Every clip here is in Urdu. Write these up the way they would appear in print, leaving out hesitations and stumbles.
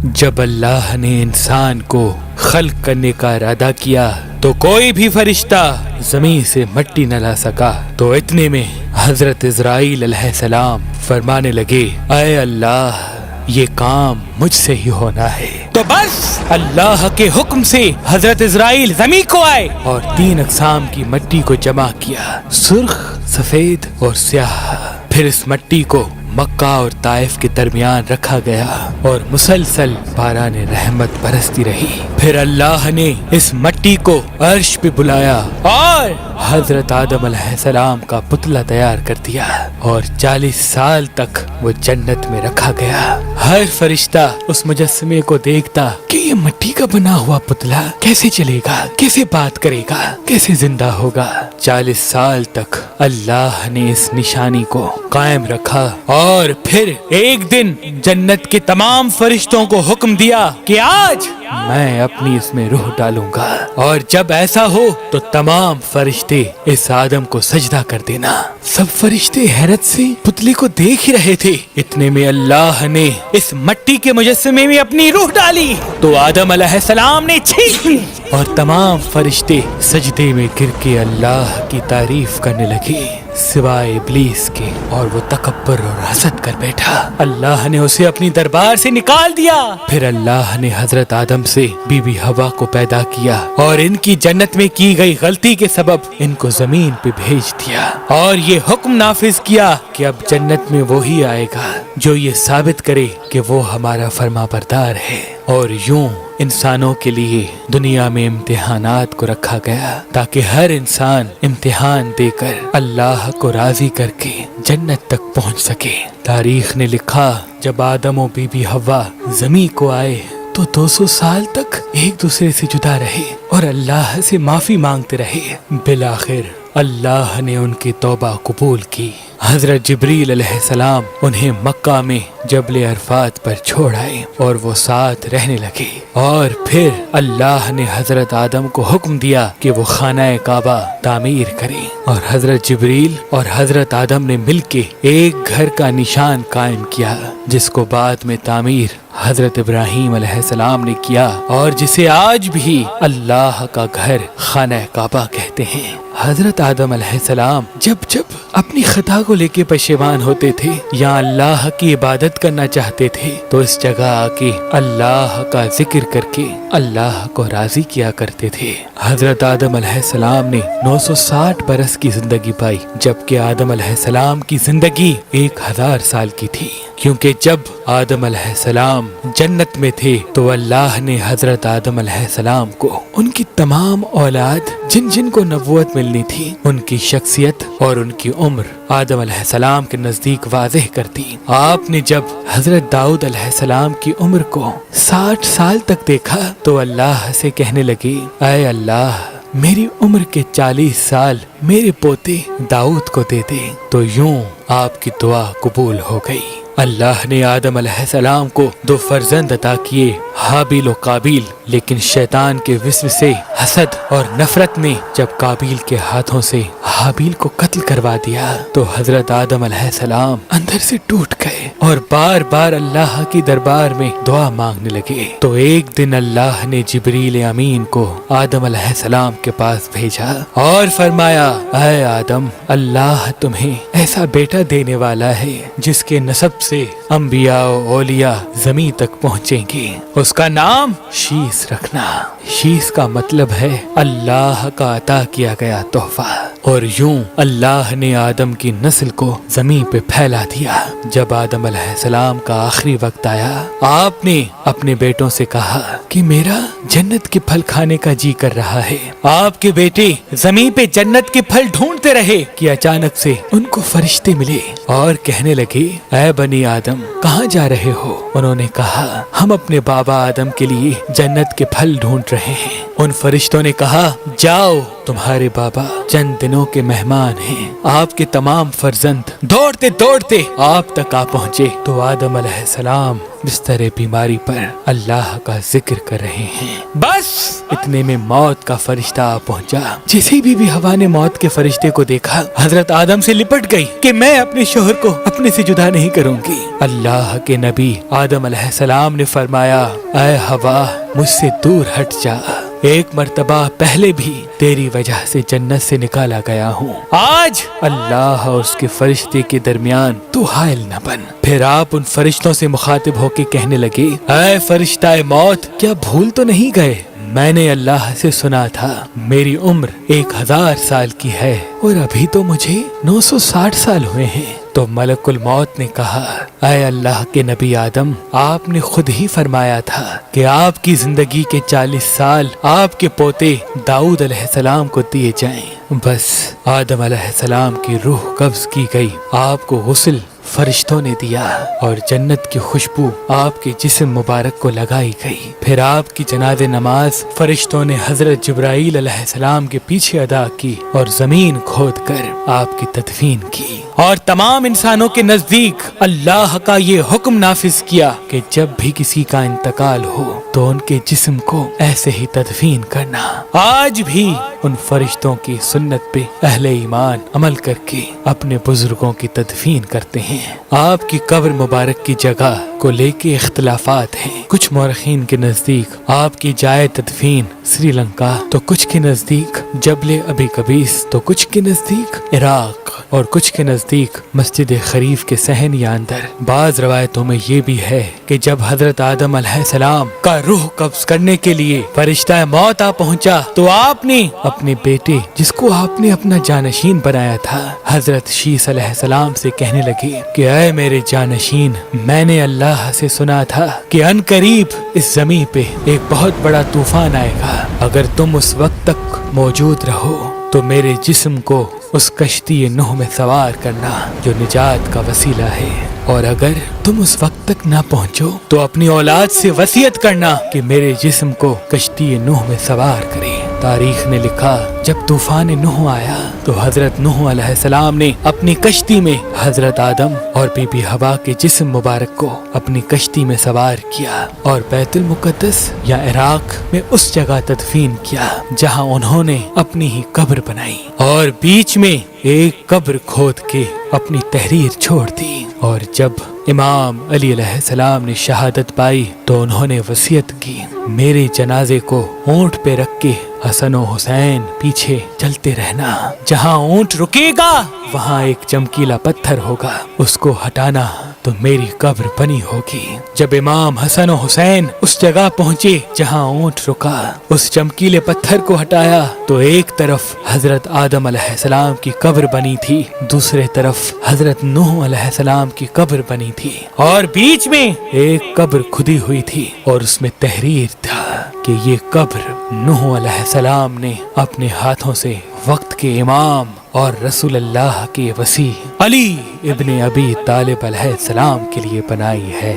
جب اللہ نے انسان کو خلق کرنے کا ارادہ کیا تو کوئی بھی فرشتہ زمین سے مٹی نہ لا سکا، تو اتنے میں حضرت عزرائیل علیہ السلام فرمانے لگے، اے اللہ یہ کام مجھ سے ہی ہونا ہے۔ تو بس اللہ کے حکم سے حضرت عزرائیل زمین کو آئے اور 3 اقسام کی مٹی کو جمع کیا، سرخ، سفید اور سیاہ۔ پھر اس مٹی کو مکہ اور طائف کے درمیان رکھا گیا اور مسلسل باران رحمت برستی رہی۔ پھر اللہ نے اس مٹی کو عرش پہ بلایا اور حضرت آدم علیہ السلام کا پتلا تیار کر دیا، اور 40 سال تک وہ جنت میں رکھا گیا۔ ہر فرشتہ اس مجسمے کو دیکھتا کہ یہ مٹی کا بنا ہوا پتلا کیسے چلے گا، کیسے بات کرے گا، کیسے زندہ ہوگا۔ 40 سال تک اللہ نے اس نشانی کو قائم رکھا، اور پھر ایک دن جنت کے تمام فرشتوں کو حکم دیا کہ آج میں اپنی اس میں روح ڈالوں گا، اور جب ایسا ہو تو تمام فرشتے اس آدم کو سجدہ کر دینا۔ سب فرشتے حیرت سے پتلے کو دیکھ ہی رہے تھے، اتنے میں اللہ نے اس مٹی کے مجسمے میں اپنی روح ڈالی تو آدم علیہ السلام نے چھینک لی، اور تمام فرشتے سجدے میں گر کے اللہ کی تعریف کرنے لگے سوائے ابلیس کے، اور وہ تکبر اور حسد کر بیٹھا۔ اللہ نے اسے اپنی دربار سے نکال دیا۔ پھر اللہ نے حضرت آدم سے بی بی حوا کو پیدا کیا، اور ان کی جنت میں کی گئی غلطی کے سبب ان کو زمین پہ بھیج دیا، اور یہ حکم نافذ کیا کہ اب جنت میں وہی آئے گا جو یہ ثابت کرے کہ وہ ہمارا فرما بردار ہے۔ اور یوں انسانوں کے لیے دنیا میں امتحانات کو رکھا گیا تاکہ ہر انسان امتحان دے کر اللہ کو راضی کر کے جنت تک پہنچ سکے۔ تاریخ نے لکھا جب آدم و بی بی حوا زمین کو آئے تو 200 سال تک ایک دوسرے سے جدا رہے اور اللہ سے معافی مانگتے رہے۔ بالآخر اللہ نے ان کی توبہ قبول کی۔ حضرت جبریل علیہ السلام انہیں مکہ میں جبل عرفات پر چھوڑ آئے اور وہ ساتھ رہنے لگے، اور پھر اللہ نے حضرت آدم کو حکم دیا کہ وہ خانہ کعبہ تعمیر کریں، اور حضرت جبریل اور حضرت آدم نے مل کے ایک گھر کا نشان قائم کیا جس کو بعد میں تعمیر حضرت ابراہیم علیہ السلام نے کیا، اور جسے آج بھی اللہ کا گھر خانہ کعبہ کہتے ہیں۔ حضرت آدم علیہ السلام جب اپنی خطا کو لے کے پشیمان ہوتے تھے یا اللہ کی عبادت کرنا چاہتے تھے تو اس جگہ آ کے اللہ کا ذکر کر کے اللہ کو راضی کیا کرتے تھے۔ حضرت آدم علیہ السلام نے 960 برس کی زندگی پائی، جبکہ آدم علیہ السلام کی زندگی 1000 سال کی تھی، کیونکہ جب آدم علیہ السلام جنت میں تھے تو اللہ نے حضرت آدم علیہ السلام کو ان کی تمام اولاد جن جن کو نبوت ملنی تھی ان کی شخصیت اور ان کی عمر آدم علیہ السلام کے نزدیک واضح کر دی۔ آپ نے جب حضرت داؤد علیہ السلام کی عمر کو 60 سال تک دیکھا تو اللہ سے کہنے لگے، اے اللہ میری عمر کے 40 سال میرے پوتے داؤد کو دے دے، تو یوں آپ کی دعا قبول ہو گئی۔ اللہ نے آدم علیہ السلام کو 2 فرزند عطا کیے، حابیل و قابیل، لیکن شیطان کے وسوسے، حسد اور نفرت نے جب قابیل کے ہاتھوں سے حابیل کو قتل کروا دیا تو حضرت آدم علیہ السلام اندر سے ٹوٹ گئے اور بار بار اللہ کی دربار میں دعا مانگنے لگے۔ تو ایک دن اللہ نے جبریل امین کو آدم علیہ السلام کے پاس بھیجا اور فرمایا، اے آدم اللہ تمہیں ایسا بیٹا دینے والا ہے جس کے نسب سے انبیاء و اولیاء زمین تک پہنچیں گے، اس کا نام شیس رکھنا۔ شیس کا مطلب ہے اللہ کا عطا کیا گیا تحفہ۔ اور یوں اللہ نے آدم کی نسل کو زمین پہ پھیلا دیا۔ جب آدم علیہ السلام کا آخری وقت آیا، آپ نے اپنے بیٹوں سے کہا کہ میرا جنت کے پھل کھانے کا جی کر رہا ہے۔ آپ کے بیٹے زمین پہ جنت کے پھل ڈھونڈتے رہے کہ اچانک سے ان کو فرشتے ملے اور کہنے لگے، اے بنی آدم کہاں جا رہے ہو؟ انہوں نے کہا، ہم اپنے بابا آدم کے لیے جنت کے پھل ڈھونڈ رہے ہیں۔ ان فرشتوں نے کہا، جاؤ تمہارے بابا چند دن کائنوں کے مہمان ہیں۔ آپ کے تمام فرزند دوڑتے دوڑتے آپ تک آ پہنچے تو آدم علیہ السلام بستر بیماری پر اللہ کا ذکر کر رہے ہیں۔ بس اتنے میں موت کا فرشتہ آ پہنچا۔ جیسے بھی ہوا نے موت کے فرشتے کو دیکھا، حضرت آدم سے لپٹ گئی کہ میں اپنے شوہر کو اپنے سے جدا نہیں کروں گی۔ اللہ کے نبی آدم علیہ السلام نے فرمایا، اے ہوا مجھ سے دور ہٹ جا، ایک مرتبہ پہلے بھی تیری وجہ سے جنت سے نکالا گیا ہوں، آج اللہ اور اس کے فرشتے کے درمیان تو حائل نہ بن۔ پھر آپ ان فرشتوں سے مخاطب ہو کے کہنے لگے، اے فرشتہ موت، کیا بھول تو نہیں گئے؟ میں نے اللہ سے سنا تھا میری عمر 1000 سال کی ہے اور ابھی تو مجھے 960 سال ہوئے ہیں۔ تو ملک الموت نے کہا، اے اللہ کے نبی آدم، آپ نے خود ہی فرمایا تھا کہ آپ کی زندگی کے 40 سال آپ کے پوتے داؤد علیہ السلام کو دیے جائیں۔ بس آدم علیہ السلام کی روح قبض کی گئی، آپ کو غسل فرشتوں نے دیا اور جنت کی خوشبو آپ کے جسم مبارک کو لگائی گئی۔ پھر آپ کی جنازہ نماز فرشتوں نے حضرت جبرائیل علیہ السلام کے پیچھے ادا کی اور زمین کھود کر آپ کی تدفین کی، اور تمام انسانوں کے نزدیک اللہ کا یہ حکم نافذ کیا کہ جب بھی کسی کا انتقال ہو تو ان کے جسم کو ایسے ہی تدفین کرنا۔ آج بھی ان فرشتوں کی سنت پہ اہل ایمان عمل کر کے اپنے بزرگوں کی تدفین کرتے ہیں۔ آپ کی قبر مبارک کی جگہ کو لے کے اختلافات ہیں۔ کچھ مورخین کے نزدیک آپ کی جائے تدفین سری لنکا، تو کچھ کے نزدیک جبل ابی قبیس، تو کچھ کے نزدیک عراق، اور کچھ کے نزدیک مسجد خریف کے صحن یا اندر۔ بعض روایتوں میں یہ بھی ہے کہ جب حضرت آدم علیہ السلام کا روح قبض کرنے کے لیے فرشتہ موت آ پہنچا تو آپ نے اپنے بیٹے، جس کو آپ نے اپنا جانشین بنایا تھا، حضرت شیس علیہ السلام سے کہنے لگے کہ اے میرے جانشین، میں نے اللہ سے سنا تھا کہ ان قریب اس زمین پہ ایک بہت بڑا طوفان آئے گا، اگر تم اس وقت تک موجود رہو تو میرے جسم کو اس کشتی نوح میں سوار کرنا جو نجات کا وسیلہ ہے، اور اگر تم اس وقت تک نہ پہنچو تو اپنی اولاد سے وصیت کرنا کہ میرے جسم کو کشتی نوح میں سوار کرے۔ تاریخ نے لکھا جب طوفان نوح آیا تو حضرت نوح علیہ السلام نے اپنی کشتی میں حضرت آدم اور بی بی حوا کے جسم مبارک کو اپنی کشتی میں سوار کیا اور بیت المقدس یا عراق میں اس جگہ تدفین کیا جہاں انہوں نے اپنی ہی قبر بنائی، اور بیچ میں ایک قبر کھود کے اپنی تحریر چھوڑ دی۔ اور جب امام علی علیہ السلام نے شہادت پائی تو انہوں نے وصیت کی، میرے جنازے کو اونٹ پہ رکھ کے حسن و حسین پیچھے چلتے رہنا، جہاں اونٹ رکے گا وہاں ایک چمکیلا پتھر ہوگا، اس کو ہٹانا تو میری قبر بنی ہوگی۔ جب امام حسن و حسین اس جگہ پہنچے جہاں اونٹ رکا، اس چمکیلے پتھر کو ہٹایا تو ایک طرف حضرت آدم علیہ السلام کی قبر بنی تھی، دوسرے طرف حضرت نوح علیہ السلام کی قبر بنی تھی، اور بیچ میں ایک قبر کھدی ہوئی تھی اور اس میں تحریر تھا کہ یہ قبر نوح علیہ السلام نے اپنے ہاتھوں سے وقت کے امام اور رسول اللہ کے وسیع علی ابن ابی طالب علیہ السلام کے لیے بنائی ہے۔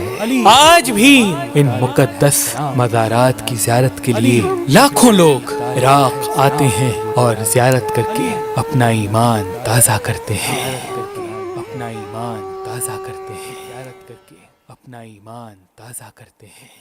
آج بھی ان مقدس مزارات کی زیارت کے لیے لاکھوں لوگ عراق آتے ہیں اور زیارت کر کے اپنا ایمان تازہ کرتے ہیں، اپنا ایمان تازہ کرتے ہیں، زیارت کر کے اپنا ایمان تازہ کرتے ہیں۔